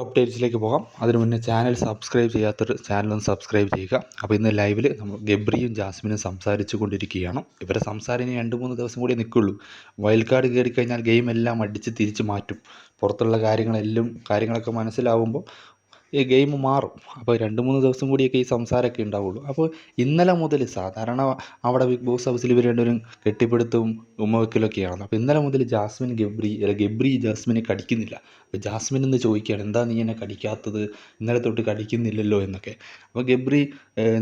അപ്ഡേറ്റ്സിലേക്ക് പോകാം. അതിനു മുന്നേ ചാനൽ സബ്സ്ക്രൈബ് ചെയ്യാത്തൊരു ചാനലൊന്ന് സബ്സ്ക്രൈബ് ചെയ്യുക. അപ്പോൾ ഇന്ന് ലൈവിൽ നമ്മൾ ഗബ്രിയും ജാസ്മിനും സംസാരിച്ചു കൊണ്ടിരിക്കുകയാണ്. ഇവരെ സംസാരം ഇനി 2-3 ദിവസം കൂടി നിൽക്കുള്ളൂ. വൈൽഡ് കാർഡ് കയറിക്കഴിഞ്ഞാൽ ഗെയിം എല്ലാം അടിച്ച് തിരിച്ച് മാറ്റും. പുറത്തുള്ള കാര്യങ്ങളൊക്കെ മനസ്സിലാവുമ്പോൾ ഈ ഗെയിം മാറും. അപ്പോൾ 2-3 ദിവസം കൂടിയൊക്കെ ഈ സംസാരമൊക്കെ ഉണ്ടാവുള്ളൂ. അപ്പോൾ ഇന്നലെ മുതൽ സാധാരണ അവിടെ ബിഗ് ബോസ് ഹൗസിൽ ഇവർ രണ്ടുപേരും കെട്ടിപ്പിടുത്തവും ഉമ്മ വയ്ക്കലൊക്കെയാണ്. അപ്പോൾ ഇന്നലെ മുതൽ ഗബ്രി ജാസ്മിനെ കടിക്കുന്നില്ല. അപ്പോൾ ജാസ്മിൻ എന്ന് ചോദിക്കുകയാണ്, എന്താ നീ എന്നെ കടിക്കാത്തത്, ഇന്നലെ തൊട്ട് കടിക്കുന്നില്ലല്ലോ എന്നൊക്കെ. അപ്പോൾ ഗബ്രി,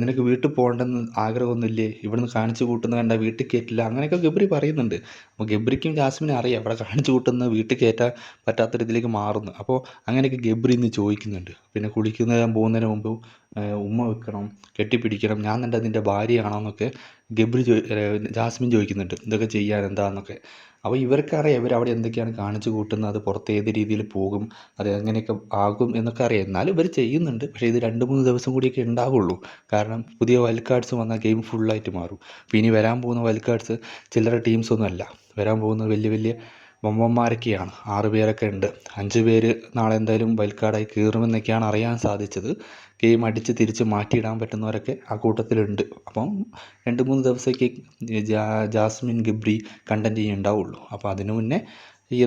നിനക്ക് വീട്ടിൽ പോകേണ്ടെന്ന് ആഗ്രഹമൊന്നുമില്ലേ, ഇവിടുന്ന് കാണിച്ചു കൂട്ടുന്ന കണ്ട വീട്ടിൽ കയറ്റില്ല, അങ്ങനെയൊക്കെ ഗബ്രി പറയുന്നുണ്ട്. അപ്പോൾ ഗബ്രിക്കും ജാസ്മിനും അറിയാം ഇവിടെ കാണിച്ചു കൂട്ടുന്ന വീട്ടിൽ കയറ്റാൻ പറ്റാത്തൊരിതിലേക്ക് മാറുന്നു. അപ്പോൾ അങ്ങനെയൊക്കെ ഗബ്രി ഇന്ന് ചോദിക്കുന്നുണ്ട്. പിന്നെ പോകുന്നതിന് മുമ്പ് ഉമ്മ വെക്കണം, കെട്ടിപ്പിടിക്കണം, ഞാൻ നിൻ്റെ ഭാര്യയാണോ എന്നൊക്കെ ജാസ്മിൻ ചോദിക്കുന്നുണ്ട്. ഇതൊക്കെ ചെയ്യാൻ എന്താണെന്നൊക്കെ. അപ്പോൾ ഇവർക്കറിയാം ഇവരവിടെ എന്തൊക്കെയാണ് കാണിച്ചു കൂട്ടുന്നത്, അത് പുറത്ത് ഏത് രീതിയിൽ പോകും, അത് എങ്ങനെയൊക്കെ ആകും എന്നൊക്കെ അറിയാം. എന്നാലും ഇവർ ചെയ്യുന്നുണ്ട്. പക്ഷേ ഇത് 2-3 ദിവസം കൂടിയൊക്കെ ഉണ്ടാവുള്ളൂ. കാരണം പുതിയ വൈൽഡ് കാർഡ്സ് വന്നാൽ ഗെയിം ഫുള്ളായിട്ട് മാറും. അപ്പോൾ ഇനി വരാൻ പോകുന്ന വൈൽഡ് കാർഡ്സ് ചില്ലറ ടീംസൊന്നും അല്ല. വരാൻ പോകുന്നത് വലിയ വലിയ വമ്പന്മാരൊക്കെയാണ്. 6 പേരൊക്കെ ഉണ്ട്. 5 പേര് നാളെ എന്തായാലും വൈൽഡ് കാർഡായി കയറുമെന്നൊക്കെയാണ് അറിയാൻ സാധിച്ചത്. ഗെയിം അടിച്ച് തിരിച്ച് മാറ്റിയിടാൻ പറ്റുന്നവരൊക്കെ ആ കൂട്ടത്തിലുണ്ട്. അപ്പം 2-3 ദിവസത്തേക്ക് ജാസ്മിൻ ഗബ്രി കണ്ടൻറ്റ് ഉണ്ടാവുള്ളൂ. അപ്പോൾ അതിനു മുന്നേ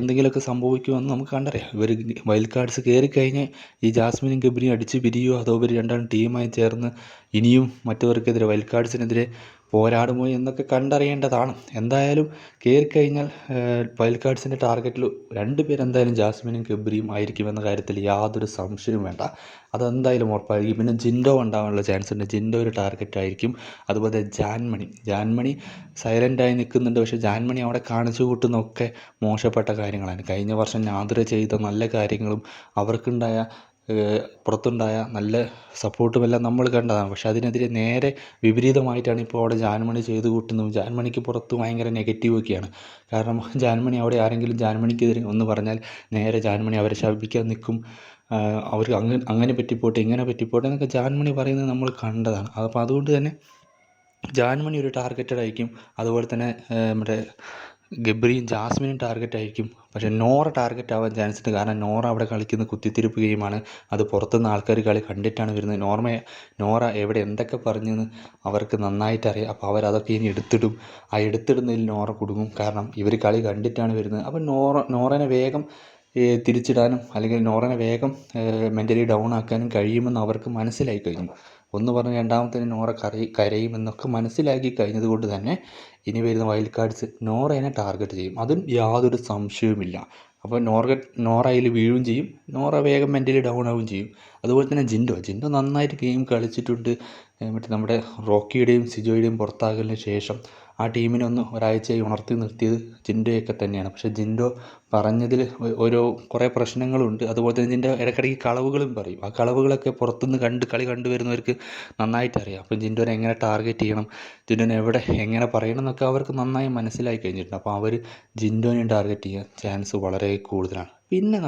എന്തെങ്കിലുമൊക്കെ സംഭവിക്കുമെന്ന് നമുക്ക് കണ്ടറിയാം. ഇവർ വൈൽഡ് കാർഡ്സ് കയറിക്കഴിഞ്ഞ് ഈ ജാസ്മിനും ഗബ്രിയും അടിച്ച് പിരിയുമോ, അതോ ഇവർ രണ്ടാളും ടീമായി ചേർന്ന് ഇനിയും മറ്റവർക്കെതിരെ വൈൽഡ് കാർഡ്സിനെതിരെ പോരാടുമോ എന്നൊക്കെ കണ്ടറിയേണ്ടതാണ്. എന്തായാലും കയറിക്കഴിഞ്ഞാൽ വൈൽഡ് കാർഡ്സിൻ്റെ ടാർഗറ്റിൽ 2 പേരെന്തായാലും ജാസ്മിനും ഗബ്രിയും ആയിരിക്കുമെന്ന കാര്യത്തിൽ യാതൊരു സംശയവും വേണ്ട. അതെന്തായാലും ഉറപ്പായിരിക്കും. പിന്നെ ജിൻഡോ ഉണ്ടാകാനുള്ള ചാൻസ് ഉണ്ട്. ജിൻഡോ ഒരു ടാർഗറ്റ് ആയിരിക്കും. അതുപോലെ ജാൻമണി സൈലൻ്റായി നിൽക്കുന്നുണ്ട്. പക്ഷേ ജാൻമണി അവിടെ കാണിച്ചു കൂട്ടുന്നതൊക്കെ മോശപ്പെട്ട കാര്യങ്ങളാണ്. കഴിഞ്ഞ വർഷം നാദിറ ചെയ്ത നല്ല കാര്യങ്ങളും അവർക്കുണ്ടായ പുറത്തുണ്ടായ നല്ല സപ്പോർട്ടുമെല്ലാം നമ്മൾ കണ്ടതാണ്. പക്ഷേ അതിനെതിരെ നേരെ വിപരീതമായിട്ടാണ് ഇപ്പോൾ അവിടെ ജാൻമണി ചെയ്തു കൂട്ടുന്നത്. ജാൻമണിക്ക് പുറത്ത് ഭയങ്കര നെഗറ്റീവൊക്കെയാണ്. കാരണം ജാൻമണി അവിടെ ആരെങ്കിലും ജാൻമണിക്കെതിരെ ഒന്ന് പറഞ്ഞാൽ നേരെ ജാൻമണി അവരെ ശപിക്കാൻ നിൽക്കും. അവർക്ക് അങ്ങനെ പറ്റിപ്പോട്ടെ ഇങ്ങനെ പറ്റിപ്പോട്ടെ എന്നൊക്കെ ജാൻമണി പറയുന്നത് നമ്മൾ കണ്ടതാണ്. അപ്പോൾ അതുകൊണ്ട് തന്നെ ജാൻമണി ഒരു ടാർഗറ്റഡ് ആയിരിക്കും. അതുപോലെ തന്നെ നമ്മുടെ ഗബ്രിയും ജാസ്മിനും ടാർഗറ്റ് ആയിരിക്കും. പക്ഷേ നോറ ടാർഗറ്റ് ആവാൻ ചാൻസ് ഉണ്ട്. കാരണം നോറ അവിടെ കളിക്കുന്ന കുത്തിത്തിരിപ്പ് ഗെയിമാണ്. അത് പുറത്തുനിന്ന് ആൾക്കാർ കളി കണ്ടിട്ടാണ് വരുന്നത്. നോറ എവിടെ എന്തൊക്കെ പറഞ്ഞെന്ന് അവർക്ക് നന്നായിട്ട് അറിയാം. അപ്പോൾ അവരതൊക്കെ ഇനി എടുത്തിടും. ആ എടുത്തിടുന്നതിൽ നോറ കുടുങ്ങും. കാരണം ഇവർ കളി കണ്ടിട്ടാണ് വരുന്നത്. അപ്പോൾ നോറനെ വേഗം തിരിച്ചിടാനും അല്ലെങ്കിൽ നോറനെ വേഗം മെൻ്റലി ഡൗൺ ആക്കാനും കഴിയുമെന്ന് അവർക്ക് മനസ്സിലായി കഴിഞ്ഞു. ഒന്ന് പറഞ്ഞ് രണ്ടാമത്തേന് നോറ കരയുമെന്നൊക്കെ മനസ്സിലാക്കി കഴിഞ്ഞത് കൊണ്ട് തന്നെ ഇനി വരുന്ന വൈൽഡ് കാർഡ്സ് നോറേനെ ടാർഗറ്റ് ചെയ്യും. അതും യാതൊരു സംശയവുമില്ല. അപ്പോൾ നോറ അതിൽ വീഴുകയും ചെയ്യും. നോറ വേഗം മെൻ്റലി ഡൗൺ ആവുകയും ചെയ്യും. അതുപോലെ തന്നെ ജിൻഡോ നന്നായിട്ട് ഗെയിം കളിച്ചിട്ടുണ്ട്. മറ്റേ നമ്മുടെ റോക്കിയുടെയും സിജോയുടെയും പുറത്താകലിന് ശേഷം ആ ടീമിനെ ഒന്ന് ഒരാഴ്ചയായി ഉണർത്തി നിർത്തിയത് ജിൻഡോയൊക്കെ തന്നെയാണ്. പക്ഷേ ജിൻഡോ പറഞ്ഞതിൽ കുറേ പ്രശ്നങ്ങളുണ്ട്. അതുപോലെ തന്നെ ജിൻഡോ ഇടയ്ക്കിടയ്ക്ക് കളവുകളും പറയും. ആ കളവുകളൊക്കെ പുറത്തുനിന്ന് കളി കണ്ടുവരുന്നവർക്ക് നന്നായിട്ട് അറിയാം. അപ്പം ജിൻഡോനെ എങ്ങനെ ടാർഗറ്റ് ചെയ്യണം, ജിൻഡോനെ എവിടെ എങ്ങനെ പറയണം എന്നൊക്കെ അവർക്ക് നന്നായി മനസ്സിലായി കഴിഞ്ഞിട്ടുണ്ട്. അപ്പോൾ അവർ ജിൻഡോനെയും ടാർഗറ്റ് ചെയ്യാൻ ചാൻസ് വളരെ കൂടുതലാണ്. പിന്നെ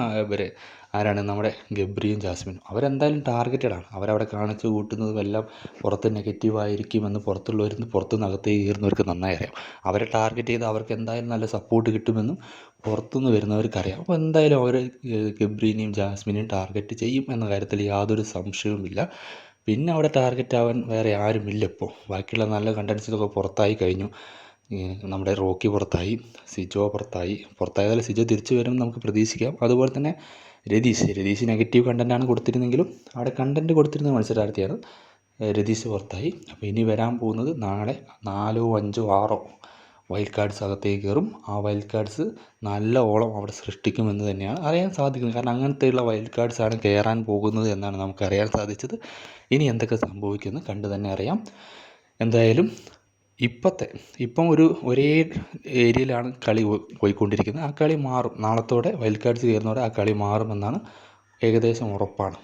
ആരാണ് നമ്മുടെ ഗബ്രിയും ജാസ്മിനും. അവരെന്തായാലും ടാർഗറ്റഡാണ്. അവരവിടെ കാണിച്ചു കൂട്ടുന്നതും എല്ലാം പുറത്ത് നെഗറ്റീവായിരിക്കുമെന്ന് പുറത്തുനിന്ന് അകത്തേക്ക് കയറുന്നവർക്ക് നന്നായി അറിയാം. അവരെ ടാർഗറ്റ് ചെയ്ത് അവർക്ക് എന്തായാലും നല്ല സപ്പോർട്ട് കിട്ടുമെന്നും പുറത്തുനിന്ന് വരുന്നവർക്കറിയാം. അപ്പോൾ എന്തായാലും അവർ ഗബ്രീനെയും ജാസ്മിനെയും ടാർഗറ്റ് ചെയ്യും എന്ന കാര്യത്തിൽ യാതൊരു സംശയവുമില്ല. പിന്നെ അവിടെ ടാർഗറ്റ് ആവാൻ വേറെ ആരുമില്ല. ഇപ്പോൾ ബാക്കിയുള്ള നല്ല കണ്ടൻസിലൊക്കെ പുറത്തായി കഴിഞ്ഞു. നമ്മുടെ റോക്കി പുറത്തായി, സിജോ പുറത്തായതാൽ സിജോ തിരിച്ചു വരുമെന്ന് നമുക്ക് പ്രതീക്ഷിക്കാം. അതുപോലെ തന്നെ രതീഷ് നെഗറ്റീവ് കണ്ടൻറ്റാണ് കൊടുത്തിരുന്നെങ്കിലും അവിടെ കണ്ടൻറ്റ് കൊടുത്തിരുന്ന മത്സരാർത്ഥിയാണ്. രതീഷ് പുറത്തായി. അപ്പോൾ ഇനി വരാൻ പോകുന്നത് നാളെ 4, 5, 6 വൈൽഡ് കാർഡ്സ് അകത്തേക്ക് കയറും. ആ വൈൽഡ് കാർഡ്സ് നല്ല ഓളം അവിടെ സൃഷ്ടിക്കുമെന്ന് തന്നെയാണ് അറിയാൻ സാധിക്കുന്നത്. കാരണം അങ്ങനത്തെയുള്ള വൈൽഡ് കാർഡ്സാണ് കയറാൻ പോകുന്നത് എന്നാണ് നമുക്കറിയാൻ സാധിച്ചത്. ഇനി എന്തൊക്കെ സംഭവിക്കുമെന്ന് കണ്ടു തന്നെ അറിയാം. എന്തായാലും ഇപ്പം ഒരേ ഏരിയയിലാണ് കളി പോയിക്കൊണ്ടിരിക്കുന്നത്. ആ കളി മാറും. നാളത്തോടെ വൈൽഡ് കാർഡ്സ് കയറുന്നതോടെ ആ കളി മാറുമെന്നാണ് ഏകദേശം ഉറപ്പാണ്.